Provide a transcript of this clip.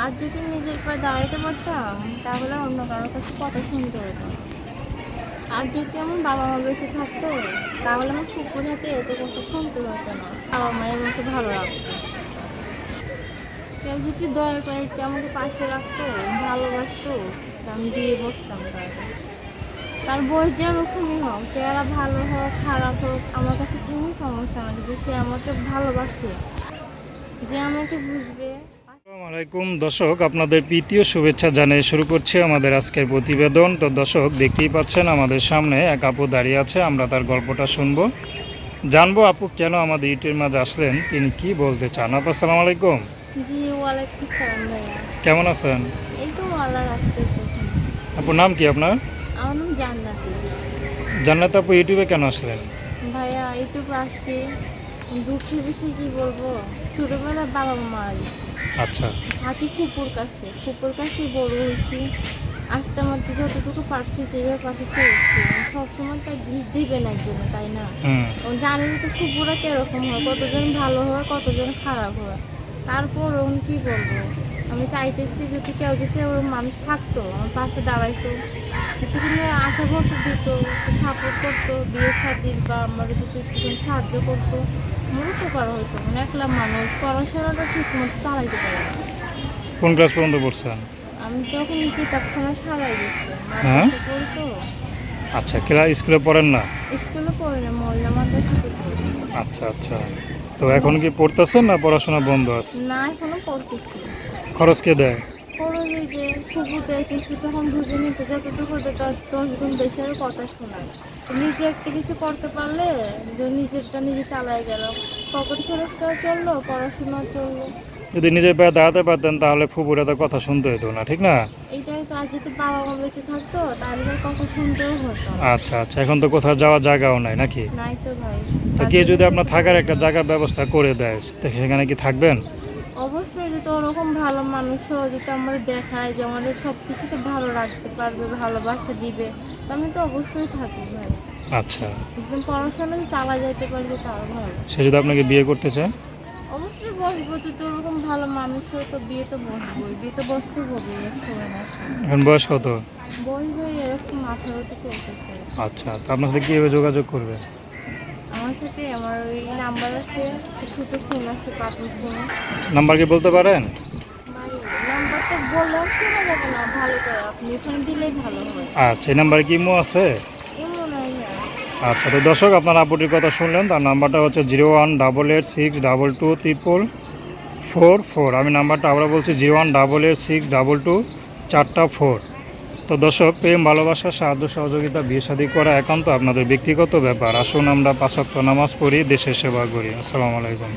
আর যদি নিজের পায়ে দাঁড়াইতে পারতাম তাহলে অন্য কারোর কাছে কথা শুনতে হতো না। আর যদি আমার বাবা মা বেঁচে থাকতো তাহলে আমার ফুপুর হাতে এত কথা শুনতে হতো না। বাবা মায়ের মতো ভালো লাগতো। কেউ যদি দয়া করে একটু আমাকে পাশে রাখতো, ভালোবাসতো, তা আমি দিয়ে বসতাম তার কাছে। তার বয়স যেরকমই হোক, চেহারা ভালো হোক খারাপ হোক, আমার কাছে কোনো সমস্যা না, যদি সে আমাকে ভালোবাসে, যে আমাকে বুঝবে। আসসালামু আলাইকুম দর্শক, আপনাদের প্রীতীয় শুভেচ্ছা জানিয়ে শুরু করছি আমাদের আজকের প্রতিবেদন। তো দর্শক, দেখতেই পাচ্ছেন আমাদের সামনে এক আপু দাঁড়িয়ে আছে। আমরা তার গল্পটা শুনবো, জানবো আপু কেন আমাদের ইউটিউবের মাঝে আসলেন, তিনি কি বলতে চান। আপু আসসালামু আলাইকুম। জি, ওয়ালাইকুম সালাম ভাইয়া। কেমন আছেন? এই তো আল্লাহ রাখছে প্রথম। আপুর নাম কি আপনার? আমার নাম জান্নাতি। জান্নাত আপু, ইউটিউবে কেন আসলেন? ভাইয়া ইউটিউবে আসছি, দুঃখের বিষয় কি বলবো, ছোটবেলায় বাবা মা মারা গেছে। আচ্ছা। থাকি ফুপুর কাছেই বড় হয়েছি। আস্তে আমাদের যতটুকু পারছি যেভাবে পারছি চলছি। সবসময় তাই দিবে না একজনে, তাই না? হুম। জানেন তো ফুপুরা কিরকম হয়, কতজন ভালো হয় কতজন খারাপ হয়। তারপর কি বলবো, আমি চাইতেছি যদি কেউ ওরকম মানুষ থাকতো আমার পাশে দাঁড়াইতো, একটুখানি আশা ভরসা দিত, সাপোর্ট করতো, বিয়ে শাদির বা আমার যদি একটুখানি সাহায্য করতো, আমার উপকার হইতো। মানে একলা মানুষ পড়াশোনাটা ঠিক মতো চালাইতে পারে না। কোন ক্লাস পর্যন্ত পড়ছেন? আমি তখন কিতাবখানা সারাই গেছি, হ্যাঁ। মাদ্রাসা পড়ি তো। আচ্ছা, স্কুলে পড়েন না? স্কুলে পড়ি না, মহিলা মাদ্রাসাতে পড়ি। আচ্ছা আচ্ছা। তো এখন কি পড়তেছেন না পড়াশোনা বন্ধ আছে? না, এখনো পড়তেছি। খরচ কে দেয়? খরচ এই যে ফুপুতে কিছু তখন বুঝে নিতে, যতটুকু তার 10 গুণ বেশি আরও কথা শোনায়। তো নিজে একটা কিছু করতে পারলে যে নিজেরটা নিজে চালায় গেল, পকেট খরচটাও চললো, পড়াশোনাও চললো। যদি নিজের পায়ে দাঁড়াতে পারতেন তাহলে ফুপুরে তো কথা শুনতে হতো না, ঠিক না? এইটাই তো, আর যদি বাবা মা বেঁচে থাকতো তাহলে তার কথা শুনতেও হতো না। আচ্ছা আচ্ছা, এখন তো কোথাও যাওয়ার জায়গাও নাই নাকি? নাই তো ভাই। তো তার কে জন্য যদি আপনার ফুপুর থাকার কাছে একটা যাই। জায়গার ব্যবস্থা করে দেয়, তো সেখানে কি থাকবেন? অবশ্যই, যদি ওরকম ভালো মানুষও যদি আমার দেখায় যে আমাদের সব কিছুতে ভালো রাখতে পারবে, ভালোবাসা দিবে, তো আমি তো অবশ্যই থাকি ভাই। আচ্ছা। একদম পড়াশোনা চালা যাইতে পারবে তাও ভালো। সে যদি আপনাকে বিয়ে করতে চায়? অবশ্যই বসবো, যদি ওরকম ভালো মানুষ হয় তো বিয়ে তো বসবোই, বিয়ে তো বসতে হবে এক সময় না সময়। এখন বয়স কত? বই বই এরকম 18তে চলতেছে। আচ্ছা, তো আপনার সাথে কীভাবে যোগাযোগ করবে? আমার সাথে আমার ওই নাম্বার আছে, ছোটো ফোন আছে, পাতল ফোন। নাম্বার কি বলতে পারেন? ভাই নাম্বারটা বললেও শোনা যাবে না ভালো করে, আপনি এখানে দিলেই ভালো হয়। আচ্ছা, এই নাম্বারে কি ইমো আছে? এমন নয় না। আচ্ছা, তো দর্শক, আপনার আপুটির কথা শুনলেন। তার নাম্বারটা হচ্ছে 01886224444। আমি নাম্বারটা আবার বলছি 01886224444। তো দর্শক, প্রেম ভালোবাসা সাহায্য সহযোগিতা বিয়ে শাদী করা একান্ত আপনাদের ব্যক্তিগত ব্যাপার। আসুন আমরা 5 ওয়াক্ত নামাজ পড়ি, দেশের সেবা করি। আসসালামু আলাইকুম।